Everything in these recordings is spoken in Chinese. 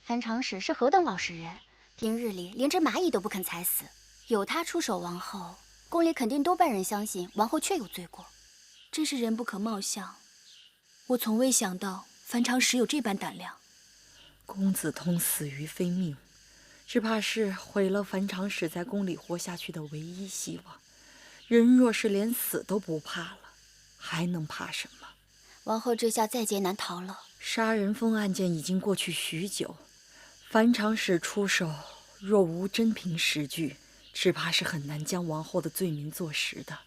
樊长史是何等老实人，平日里连只蚂蚁都不肯踩死。有他出手王后，宫里肯定多半人相信王后确有罪过。真是人不可貌相，我从未想到樊长史有这般胆量。公子通死于非命，只怕是毁了樊长史在宫里活下去的唯一希望。人若是连死都不怕了，还能怕什么？王后这下在劫难逃了。杀人封案件已经过去许久，樊长史出手，若无真凭实据，只怕是很难将王后的罪名坐实的。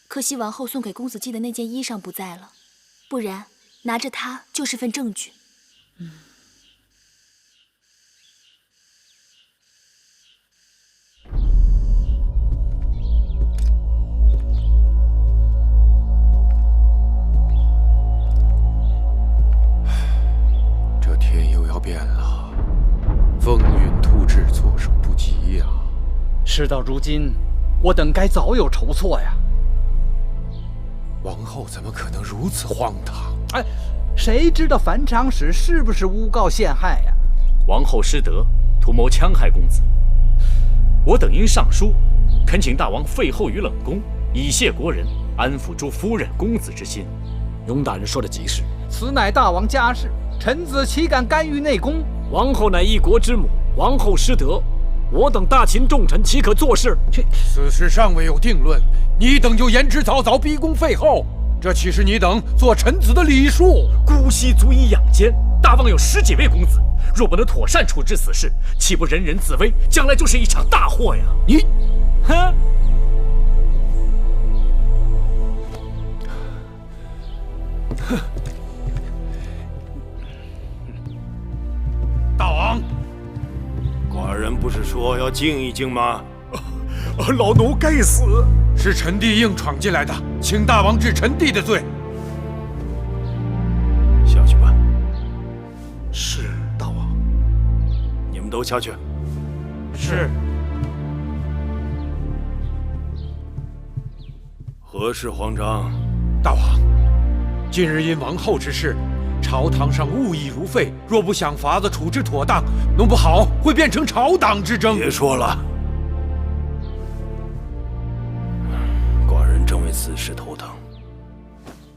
可惜王后送给公子寄的那件衣裳不在了，不然拿着它就是份证据。这天又要变了，风云突至，措手不及呀！事到如今，我等该早有筹措呀。王后怎么可能如此荒唐？哎，谁知道樊长史是不是诬告陷害呀？王后失德，图谋戕害公子。我等因上书，恳请大王废后于冷宫，以谢国人，安抚诸夫人公子之心。雍大人说的极是，此乃大王家事，臣子岂敢干预内宫？王后乃一国之母，王后失德，我等大秦重臣岂可做事？此事尚未有定论，你等就言之凿凿，逼宫废后，这岂是你等做臣子的礼数？姑息足以养奸，大王有10几位公子，若不能妥善处置此事，岂不人人自危，将来就是一场大祸呀！你，哼！大王，寡人不是说要静一静吗？老奴该死！是臣弟硬闯进来的，请大王治臣弟的罪。下去吧。是大王。你们都下去。是。何事慌张？大王，近日因王后之事，朝堂上物议如沸，若不想法子处置妥当，弄不好会变成朝党之争。别说了，寡人正为此事头疼。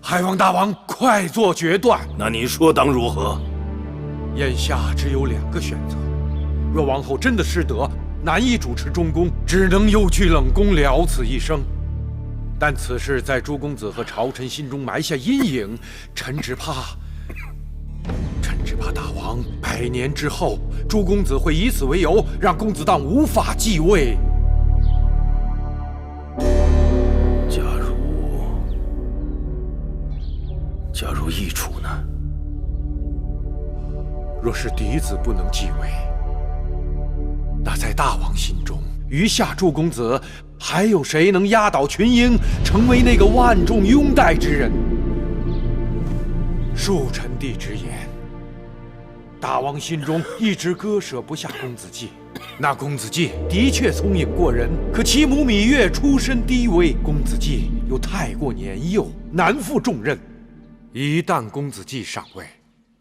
还望大王快做决断。那你说当如何？眼下只有2个选择：若王后真的失德，难以主持中宫，只能又去冷宫了此一生。但此事在诸公子和朝臣心中埋下阴影，臣只怕大王100年之后，诸公子会以此为由，让公子当无法继位。出益处呢？若是嫡子不能继位，那在大王心中，余下诸公子还有谁能压倒群英，成为那个万众拥戴之人？恕臣弟直言，大王心中一直割舍不下公子季。那公子季的确聪颖过人，可其母芈月出身低微，公子季又太过年幼，难负重任。一旦公子季上位，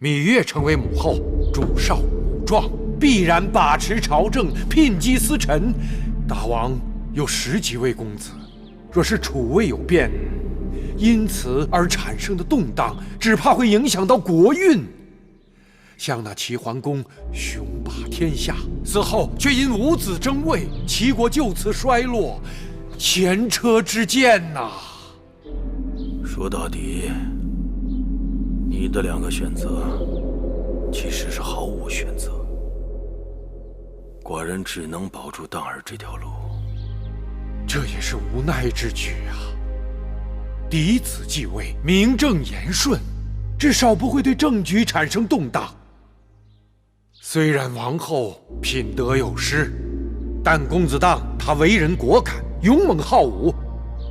芈月成为母后，主少母壮，必然把持朝政，聘姬司臣。大王有10几位公子，若是储位有变，因此而产生的动荡，只怕会影响到国运。像那齐桓公雄霸天下，死后却因无子争位，齐国就此衰落，前车之鉴呐。说到底，你的2个选择其实是毫无选择。寡人只能保住当儿这条路，这也是无奈之举啊。嫡子继位，名正言顺，至少不会对政局产生动荡。虽然王后品德有失，但公子荡他为人果敢，勇猛好武，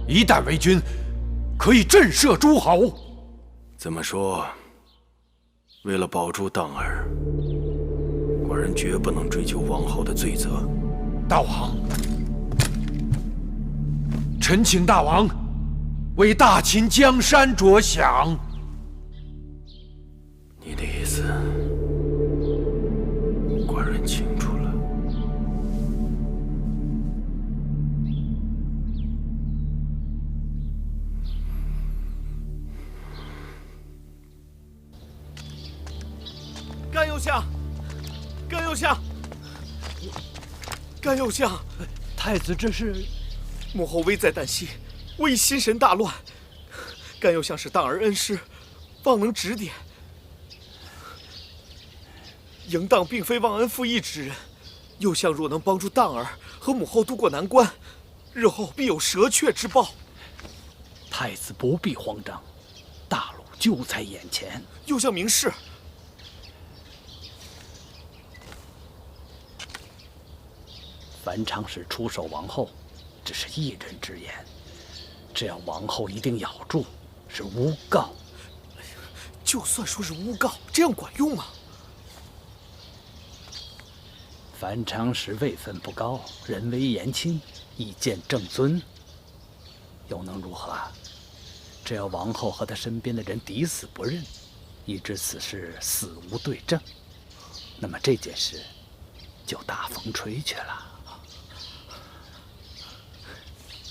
一旦为君，可以震慑诸侯。这么说，为了保住当儿，寡人绝不能追究王后的罪责。大王，臣请大王为大秦江山着想。你的意思，寡人清楚了。甘右相，甘右相，甘右相，太子这是？母后危在旦夕，我已心神大乱。甘右相是当儿恩师，望能指点。嬴荡并非忘恩负义之人，右相若能帮助荡儿和母后渡过难关，日后必有蛇雀之报。太子不必慌张，大路就在眼前。右相明示。樊长史出手王后，只是一人之言，只要王后一定咬住，是诬告。就算说是诬告，这样管用吗？樊长史位分不高，人微言轻，意见正尊，又能如何？只要王后和她身边的人抵死不认，以致此事死无对证，那么这件事就大风吹去了。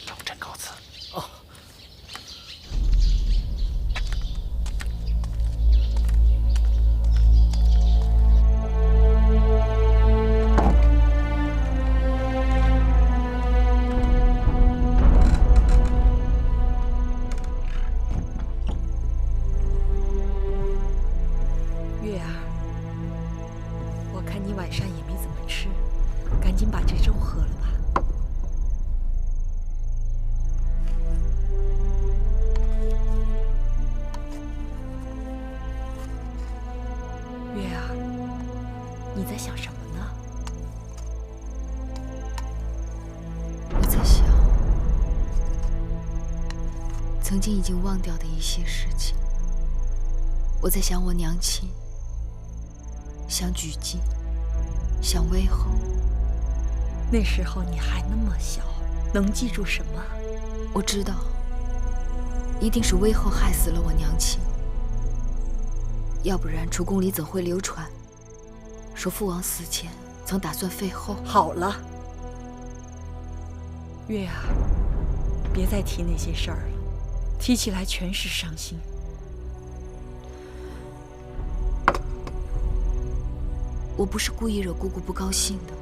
老臣告辞。哦。月儿，我看你晚上也没怎么吃，赶紧把这粥喝了吧。月儿，你在想什么呢？我在想曾经已经忘掉的一些事情。我在想我娘亲，想举姬，想魏后。那时候你还那么小，能记住什么？我知道，一定是魏后害死了我娘亲，要不然楚宫里怎会流传说父王死前曾打算废后？好了，月儿，别再提那些事儿了，提起来全是伤心。我不是故意惹姑姑不高兴的，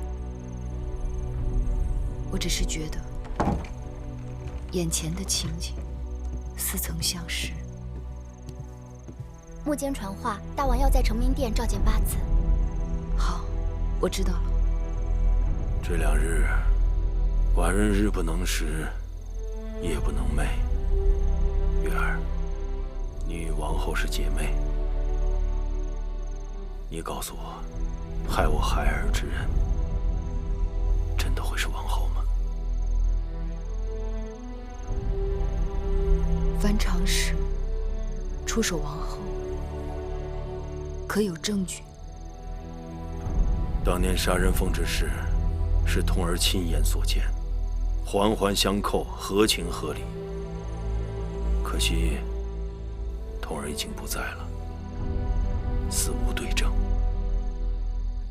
我只是觉得眼前的情景似曾相识。幕间传话，大王要在承明殿召见8次。好，我知道了。这2日，寡人日不能食，夜不能寐。月儿，你与王后是姐妹，你告诉我，害我孩儿之人，真的会是王后吗？樊长史出手王后，可有证据？当年杀人凤之事，是童儿亲眼所见，环环相扣，合情合理。可惜，童儿已经不在了，死无对证。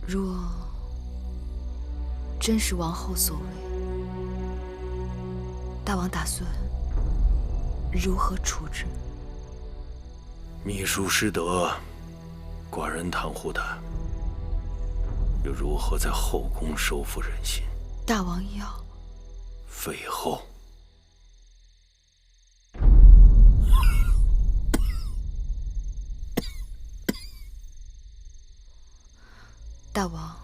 若真是王后所为，大王打算如何处置？秘书失德，寡人袒护他，又如何在后宫收服人心？大王要废后。大王，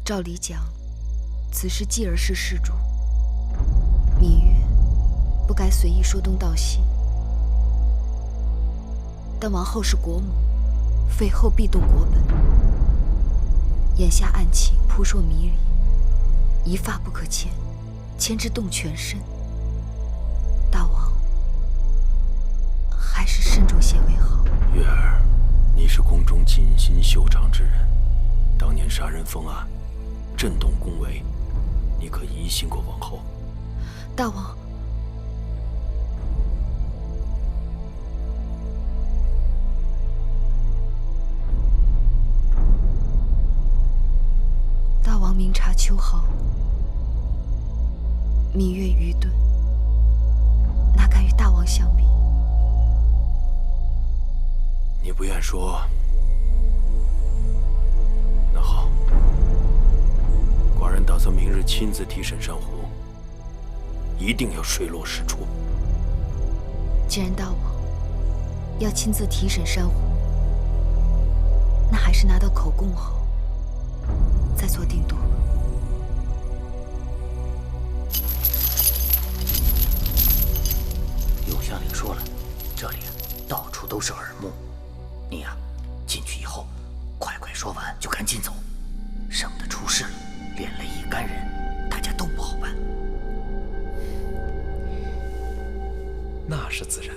照理讲，此时继儿是世主，芈月不该随意说东道西。但王后是国母，废后必动国本。眼下案情扑朔迷离，一发不可牵，牵之动全身。大王，还是慎重些为好。月儿，你是宫中尽心修长之人，当年杀人封案，震动宫闱，你可疑心过王后？大王，大王明察秋毫，芈月愚钝，哪敢与大王相比？你不愿说，那好，寡人打算明日亲自提审珊瑚，一定要水落石出。既然大王要亲自提审珊瑚，那还是拿到口供后再做定夺。永香领说了，这里到处都是耳目。你呀，进去以后，快快说完就赶紧走，省得出事了，连累一干人，大家都不好办。那是自然。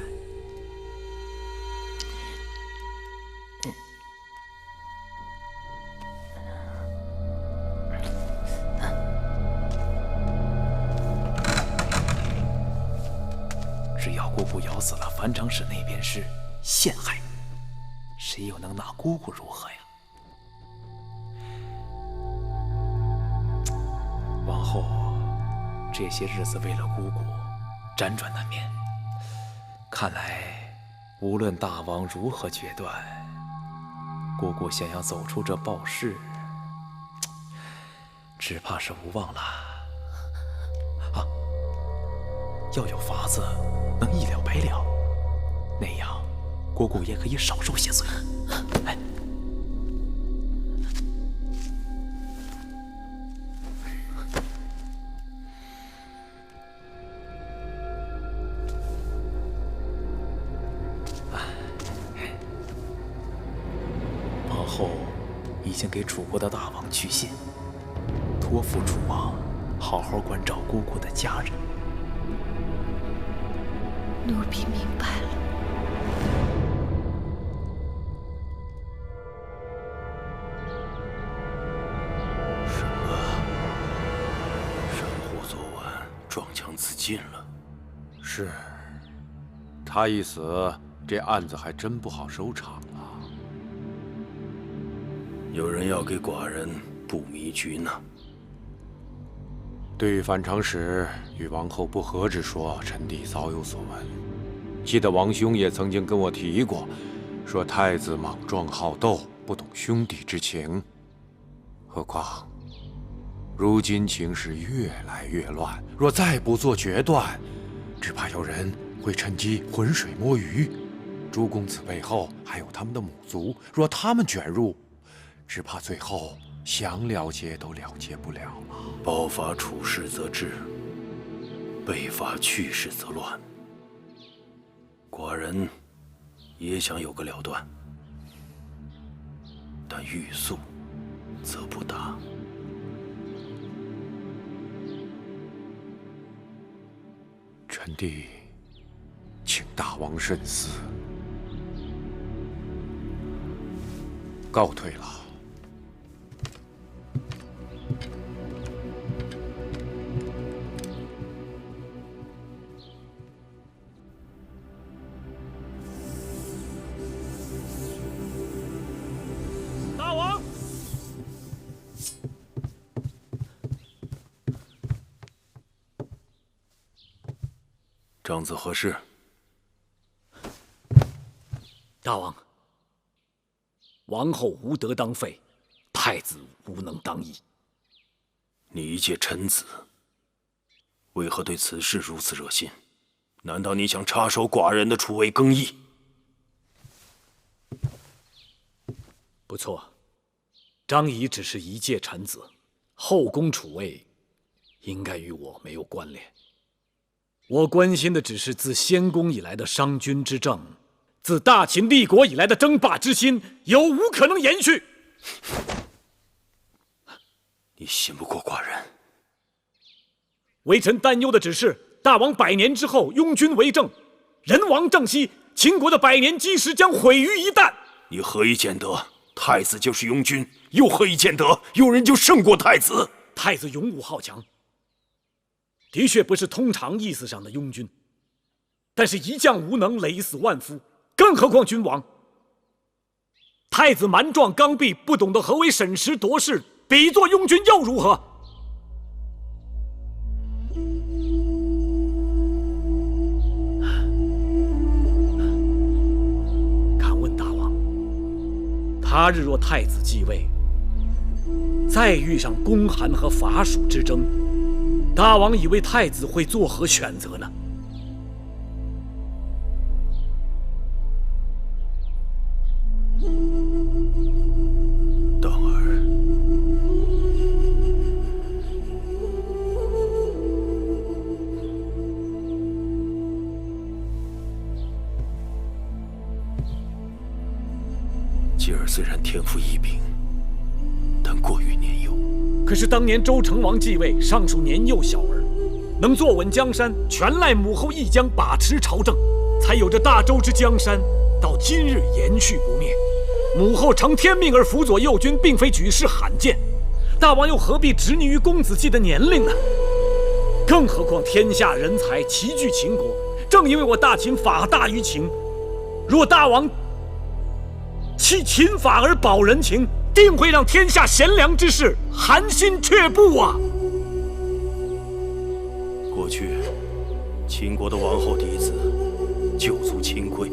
只要姑姑咬死了樊长史那边是陷害，谁又能拿姑姑如何呀？王后这些日子为了姑姑辗转难眠，看来无论大王如何决断，姑姑想要走出这暴世，只怕是无望了。啊，要有法子能一了百了，那样姑姑也可以少受些罪。哎，王后已经给楚国的大王去信，托付楚王好好关照姑姑的家人。奴婢明白了。什么？珊瑚昨晚撞墙自尽了？是，他一死，这案子还真不好收场了。有人要给寡人布迷局呢。对于樊长史与王后不和之说，臣弟早有所闻。记得王兄也曾经跟我提过，说太子莽撞好斗，不懂兄弟之情。何况如今情势越来越乱，若再不做决断，只怕有人会趁机浑水摸鱼。朱公子背后还有他们的母族，若他们卷入，只怕最后想了结都了结不了了。褒法处世则治，背法去世则乱。寡人也想有个了断，但欲速则不达。臣弟请大王慎思，告退了。大王，长子何事？大王，王后无德当废，太子无能当义。你一介臣子，为何对此事如此热心？难道你想插手寡人的储位更易？不错，张仪只是一介臣子，后宫储位应该与我没有关联。我关心的只是自先公以来的商君之政，自大秦立国以来的争霸之心，有无可能延续？你信不过寡人。微臣担忧的只是大王100年之后拥军为政，人亡政息，秦国的100年基石将毁于一旦。你何以见得太子就是拥军？又何以见得有人就胜过太子？太子勇武好强，的确不是通常意思上的拥军，但是一将无能，累死万夫，更何况君王？太子蛮壮刚愎，不懂得何为审时度势，比作拥军又如何？敢问大王，他日若太子继位，再遇上公韩和伐蜀之争，大王以为太子会作何选择呢？当儿，继儿虽然天赋异禀，但过于年幼。可是当年周成王继位，尚属年幼小儿，能坐稳江山，全赖母后一将把持朝政，才有着大周之江山到今日延续不灭。母后承天命而辅佐幼君，并非举世罕见，大王又何必执泥于公子季的年龄呢？更何况天下人才齐聚秦国，正因为我大秦法大于秦，若大王弃秦法而保人情，定会让天下贤良之士寒心却步啊！过去，秦国的王后嫡子九族亲贵，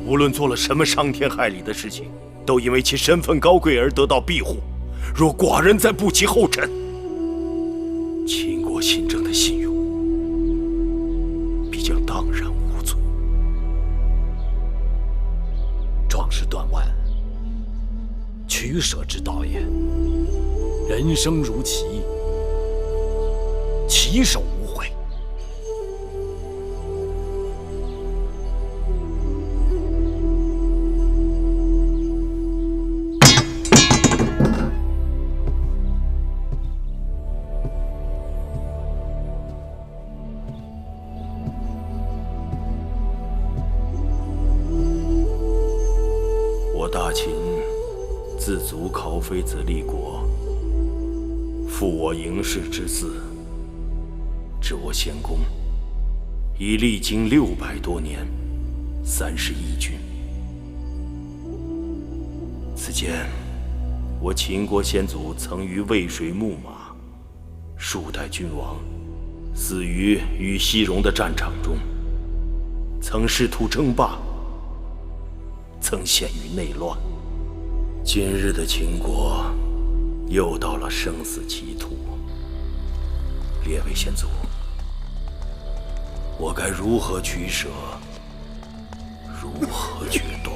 无论做了什么伤天害理的事情，都因为其身份高贵而得到庇护。若寡人再步其后尘，秦国新政的信用必将荡然无存。壮士断腕，取舍之道也。人生如棋，棋手无悔。我大秦自祖考妃子立国，负我嬴氏之嗣，至我先公，已历经600多年，31君。此间，我秦国先祖曾于渭水牧马，数代君王死于与西戎的战场中，曾试图称霸，曾陷于内乱。今日的秦国又到了生死歧途，列位先祖，我该如何取舍，如何决断？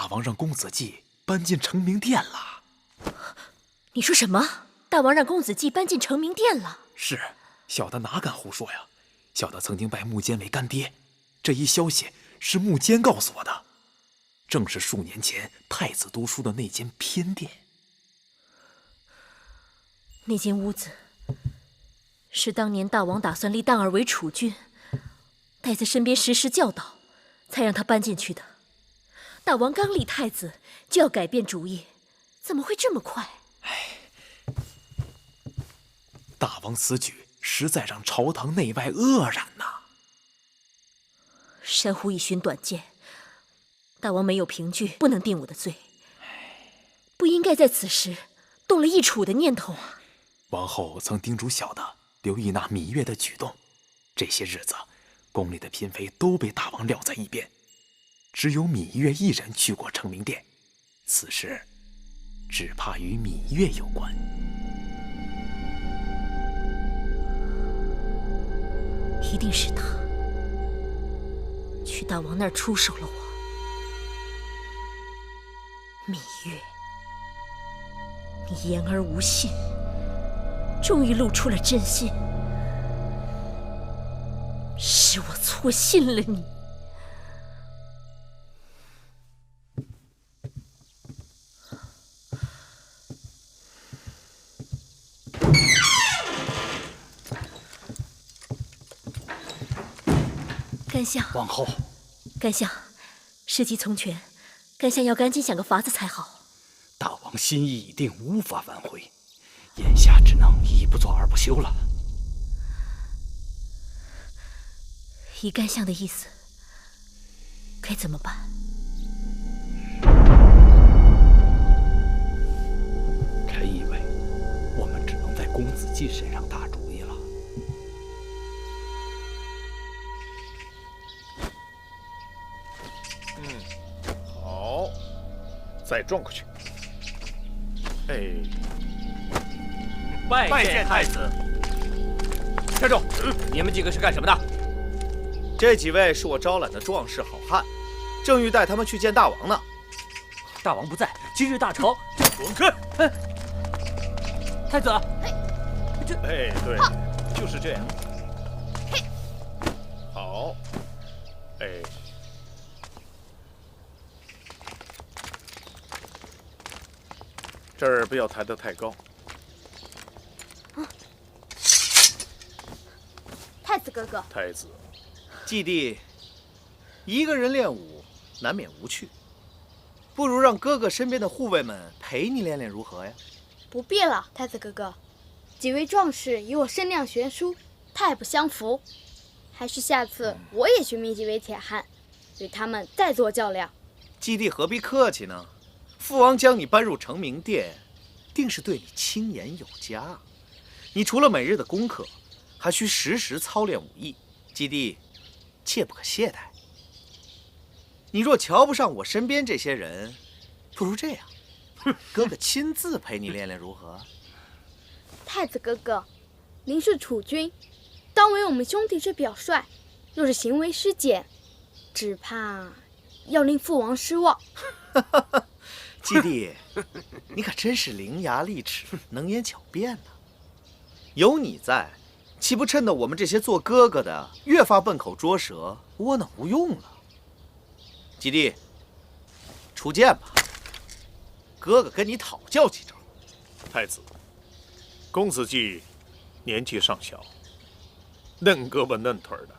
大王让公子季搬进成明殿了。你说什么？大王让公子季搬进成明殿了？是，小的哪敢胡说呀？小的曾经拜穆坚为干爹，这一消息是穆坚告诉我的，正是数年前太子读书的那间偏殿。那间屋子是当年大王打算立旦儿为储君，待在身边时时教导，才让他搬进去的。大王刚立太子就要改变主意，怎么会这么快？大王此举实在让朝堂内外愕然呐。珊瑚一寻短见，大王没有凭据，不能定我的罪，不应该在此时动了易储的念头啊。王后曾叮嘱小的留意那芈月的举动，这些日子宫里的嫔妃都被大王撂在一边，只有芈月一人去过成明殿，此事只怕与芈月有关。一定是他去大王那儿出手了我。芈月，你言而无信，终于露出了真心，是我错信了你。干相，王后，干相，时机从权，干相要赶紧想个法子才好。大王心意已定，无法挽回，眼下只能一不做二不休了。依干相的意思，该怎么办？臣以为，我们只能在公子季身上打主意了。好，再转过去。拜见太子。站住！你们几个是干什么的？这几位是我招揽的壮士好汉，正欲带他们去见大王呢。大王不在，今日大朝，滚开！太子，对，就是这样。好，这儿不要抬得太高。太子哥哥，太子，季弟，一个人练武难免无趣，不如让哥哥身边的护卫们陪你练练如何呀？不必了，太子哥哥，几位壮士与我身量悬殊，太不相符，还是下次我也去觅几位铁汉，与他们再做较量。季弟何必客气呢？父王将你搬入成明殿，定是对你轻言有加。你除了每日的功课，还需时时操练武艺。季弟，切不可懈怠。你若瞧不上我身边这些人，不如这样，哥哥亲自陪你练练如何？太子哥哥，您是储君，当为我们兄弟之表率，若是行为失检，只怕要令父王失望。季弟，你可真是伶牙俐齿、能言巧辩呢。有你在，岂不衬得我们这些做哥哥的越发笨口拙舌、窝囊无用了？季弟，出剑吧，哥哥跟你讨教几招。太子，公子季年纪尚小，嫩胳膊嫩腿的，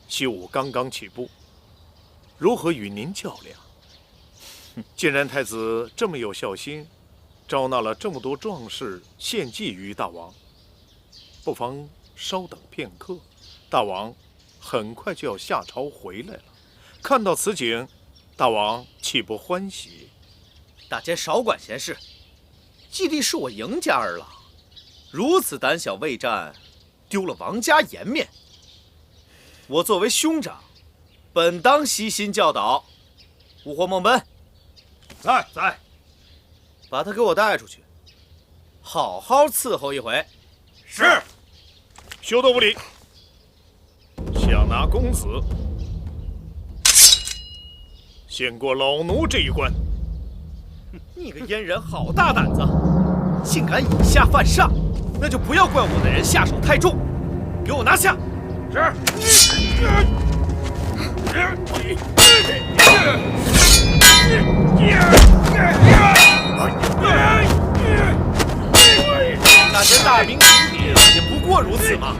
习武刚刚起步，如何与您较量？既然太子这么有孝心，招纳了这么多壮士献计于大王，不妨稍等片刻，大王很快就要下朝回来了。看到此景，大王岂不欢喜？大家少管闲事。季弟是我赢家儿郎，如此胆小畏战，丢了王家颜面。我作为兄长，本当悉心教导。武或孟奔，在，把他给我带出去，好好伺候一回。是。休得无礼！想拿公子，先过老奴这一关。你个阉人好大胆子，竟敢以下犯上，那就不要怪我的人下手太重，给我拿下！是。那些大名鼎鼎也不过如此嘛。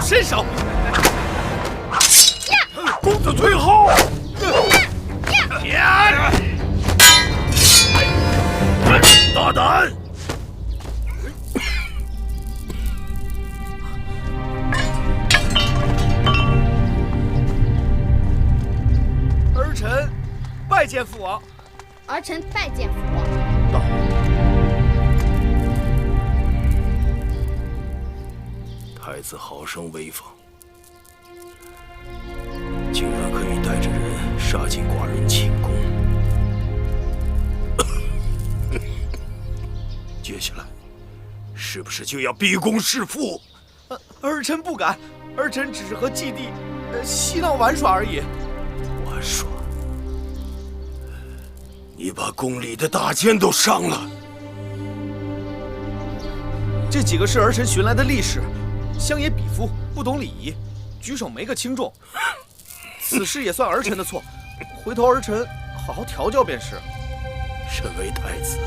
伸手！公子退后！大胆！儿臣拜见父王。儿臣拜见父王。到。太子好生威风，竟然可以带着人杀进寡人寝宫。接下来，是不是就要逼宫弑父？儿臣不敢，儿臣只是和祭帝嬉闹玩耍而已。玩耍？你把宫里的大监都伤了。这几个是儿臣寻来的力士，乡野鄙夫，不懂礼仪，举手没个轻重。此事也算儿臣的错，回头儿臣好好调教便是。身为太子，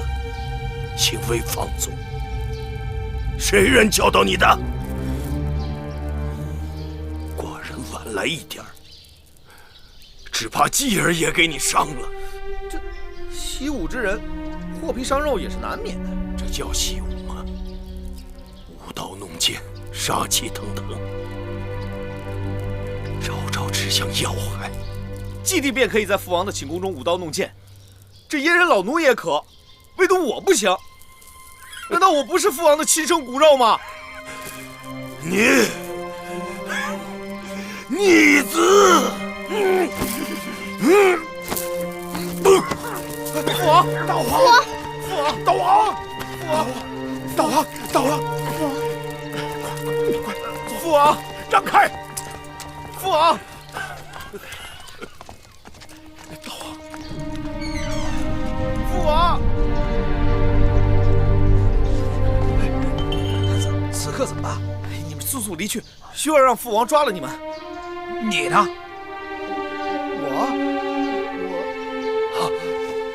行为放纵，谁人教导你的？寡人晚来一点儿，只怕继儿也给你伤了。这习武之人，祸皮伤肉也是难免的。这叫习武吗？舞刀弄剑，杀气腾腾，招招指向要害。祭帝便可以在父王的寝宫中舞刀弄剑，这阉人老奴也可，唯独我不行。难道我不是父王的亲生骨肉吗？逆子！父王，大王，父王，大王，父王，大王，大王，父王，让开！父王，大王，父王，此刻怎么办？你们速速离去，需要让父王抓了你们。你呢？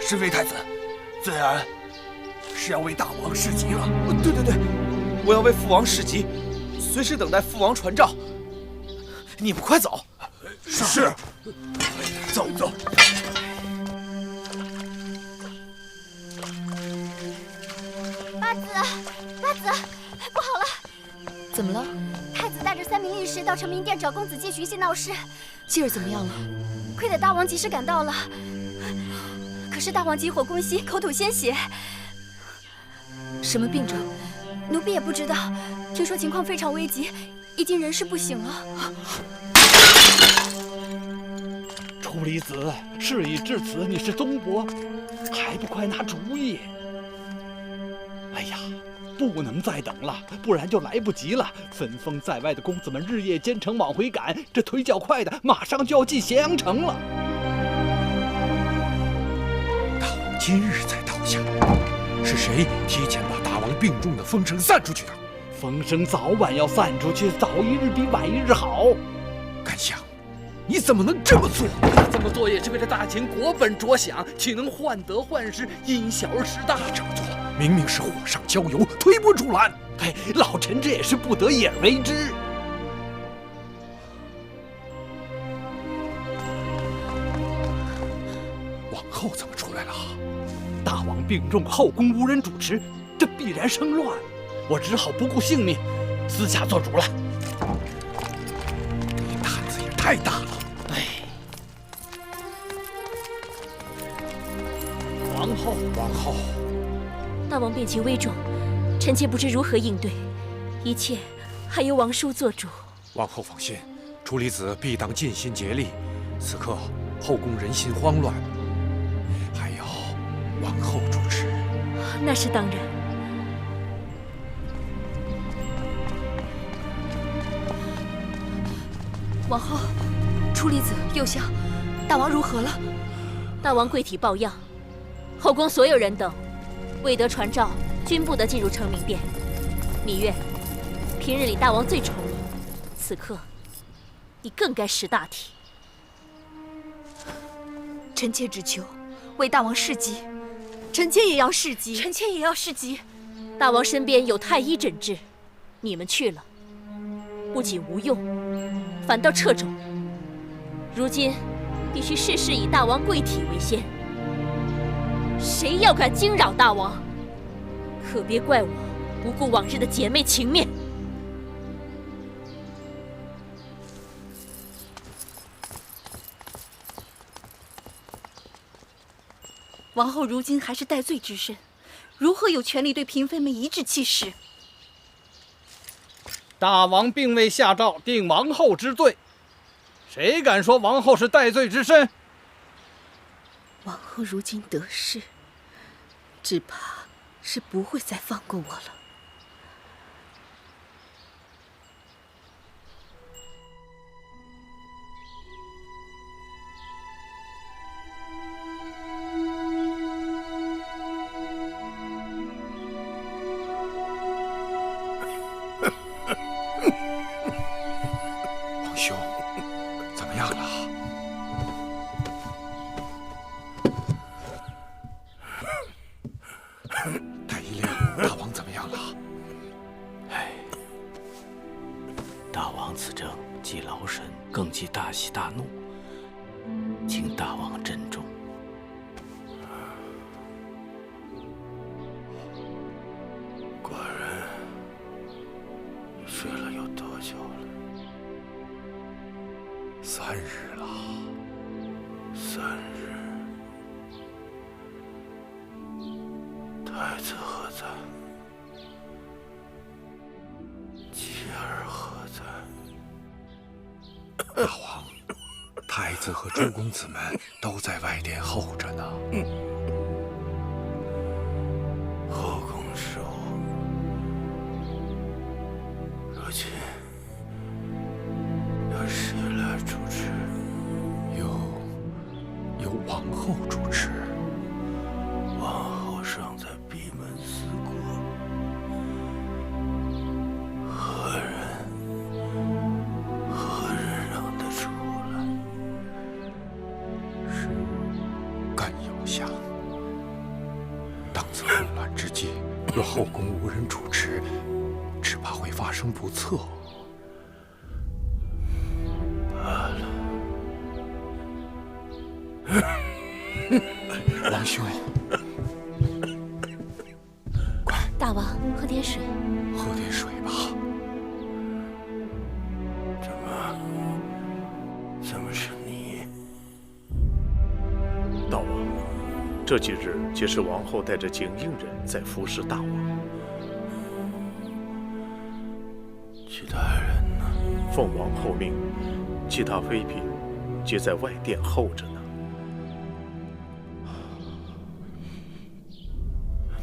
身为太子，自然是要为大王侍疾了。对对对，我要为父王侍疾，随时等待父王传召。你们快走！是。走走。八子，八子，不好了！怎么了？太子带着3名力士到成明殿找公子继续戏闹事。继儿怎么样了？亏得大王及时赶到了。可是大王急火攻心，口吐鲜血。什么病症？奴婢也不知道，听说情况非常危急，已经人事不省了。楚离子，事已至此，你是宗伯，还不快拿主意？哎呀，不能再等了，不然就来不及了。分封在外的公子们日夜兼程往回赶，这腿脚快的马上就要进咸阳城了。大王今日才倒下，是谁提前把大王病重的风声散出去的？风声早晚要散出去，早一日比晚一日好。甘香，你怎么能这么做？这么做也是为了大秦国本着想，岂能患得患失，因小而失大？这么做明明是火上浇油，推波助澜。哎，老臣这也是不得已而为之。王后怎么出来了？大王病重，后宫无人主持，这必然生乱。我只好不顾性命，私下做主了。你胆子也太大了！哎，王后，王后，大王病情危重，臣妾不知如何应对，一切还由王叔做主。王后放心，楚离子必当尽心竭力。此刻后宫人心慌乱，还要王后主那是当然。王后，初离子、右相，大王如何了？大王跪体抱恙，后宫所有人等未得传诏，均不得进入成明殿。芈月，平日里大王最宠你，此刻你更该识大体。臣妾只求为大王侍疾，臣妾也要侍疾，臣妾也要侍疾。大王身边有太医诊治，你们去了，不仅无用，反倒掣肘。如今必须事事以大王贵体为先，谁要敢惊扰大王，可别怪我不顾往日的姐妹情面。王后如今还是戴罪之身，如何有权利对嫔妃们颐指气使？大王并未下诏定王后之罪，谁敢说王后是戴罪之身？王后如今得势，只怕是不会再放过我了。皇兄，怎么样了？太医令，大王怎么样了？唉，大王此症既劳神，更忌大喜大怒，请大王珍重。寡人睡了有多久了？3日了。3日。太子何在？妻儿何在？大王，太子和诸公子们都在外殿候着呢。后宫事务，如今由谁来主持？由王后主持。王后尚在闭门思过，何人让得出来？是甘有相。当此混乱之际，若后宫无人主持，只怕会发生不测。罢了。王兄，大王，喝点水。喝点水吧。怎么是你？大王，这几日皆是王后带着景应人在服侍大王。其他人呢？奉王后命，其他妃嫔皆在外殿候着呢。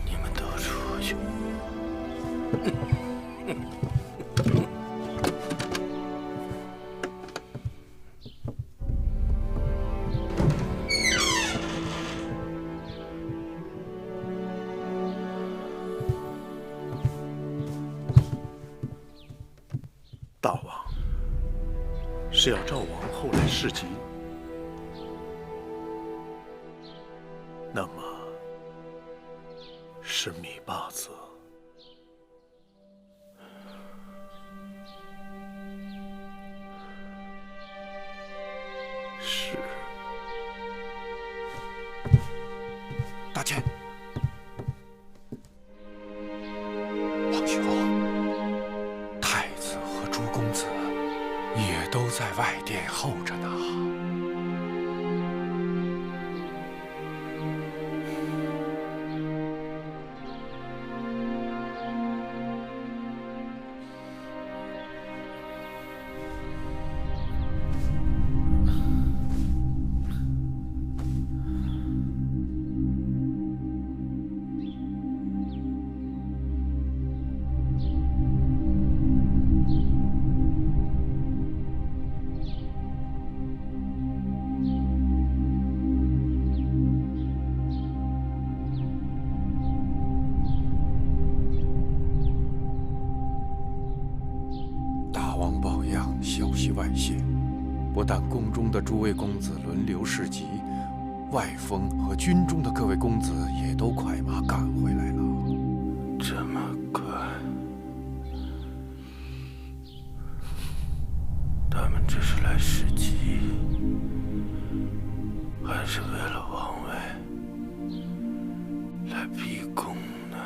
你们都出去。大王是要召王后来侍疾，那么是芈八子。是。大倩，皇兄，太子和诸公子也都在外殿候着呢。王抱恙，消息外泄，不但宫中的诸位公子轮流侍疾，外封和军中的各位公子也都快马赶回来了。这么快？他们这是来侍疾，还是为了王位来逼宫呢？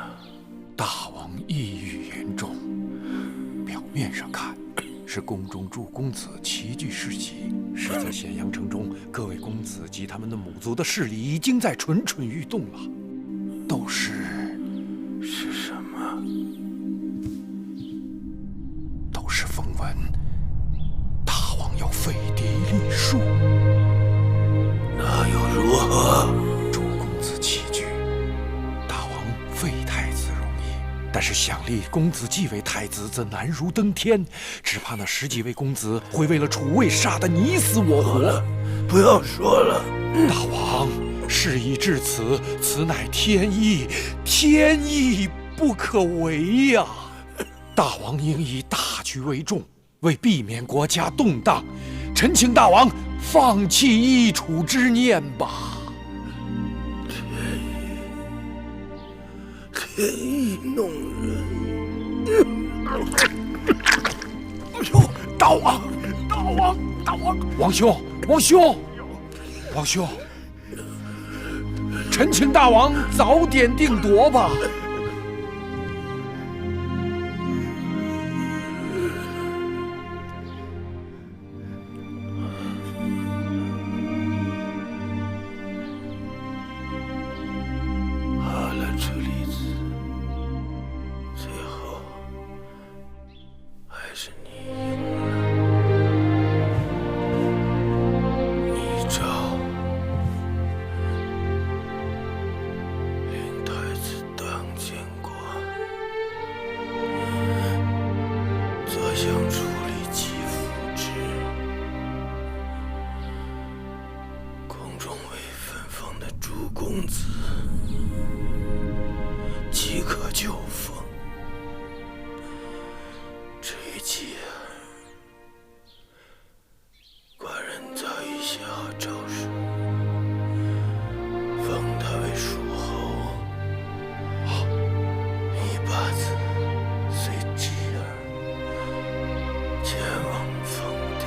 大王抑郁严重，表面上看是宫中诸公子齐聚侍疾，实则咸阳城中各位公子及他们的母族的势力已经在蠢蠢欲动了，都是什么？都是风闻大王要废嫡立庶。那又如何？诸公子齐聚，大王废太子容易，但是想立公子继为太子，则难如登天。只怕那10几位公子会为了储位杀得你死我活。不要说了，大王，事已至此，此乃天意，天意不可违呀！大王应以大局为重，为避免国家动荡，臣请大王放弃易储之念吧。天意弄人。哎呦，大王，大王，大王！王兄，王兄，王兄，臣请大王早点定夺吧。好了，车厘子，最后还是你赢了。你照令太子当监国，则想处理其父之，宫中未分封的诸公子即可就封。这一切，寡人早已写好诏书，封他为蜀侯。你八子随继儿前往封地。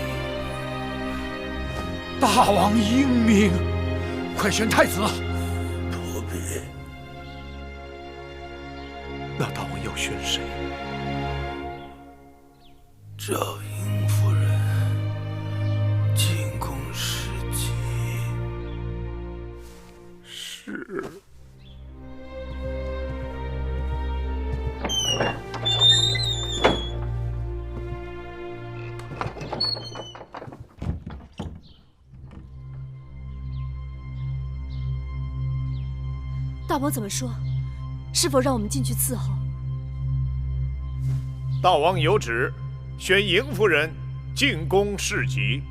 大王英明，快选太子。不必。那大王要选谁？赵英夫人进宫侍疾。是。大王怎么说？是否让我们进去伺候？大王有旨，选嬴夫人进宫侍疾。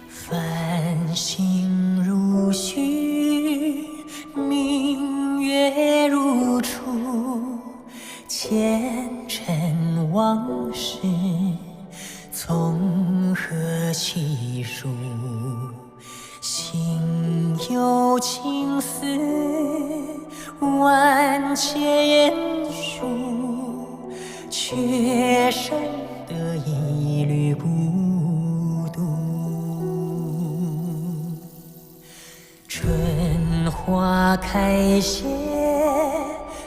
繁星如许，明月如初，前尘往事从何起数？心有情丝万千言书，却生得一缕孤独。春花开谢，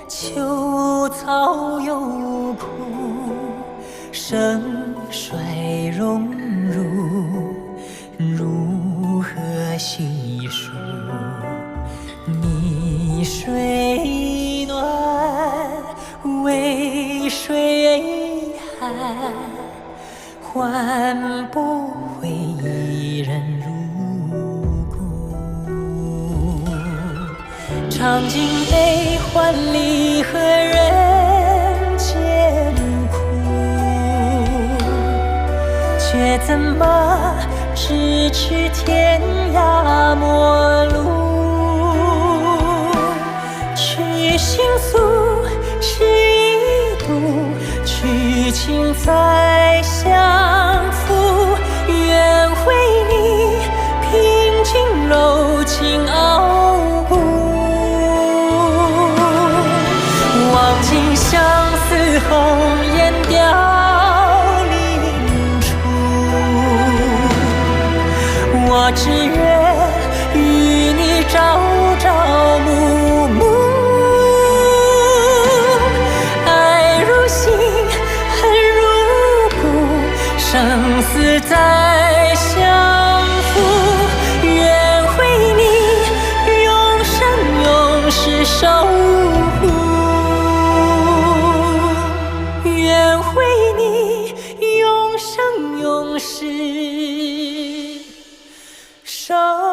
秋草又枯，盛衰荣辱，如何细数？你水暖，为水寒，换不回一人入骨。尝尽悲欢离合人间苦，却怎么咫尺天涯陌路？去心诉，是一度，去情再相负。愿为你平静柔情傲骨，望尽相思红颜凋零处。我只愿与你朝朝暮暮，爱如心，恨如骨，生死再相负。愿为你永生永世守护，愿为你永生永世守护。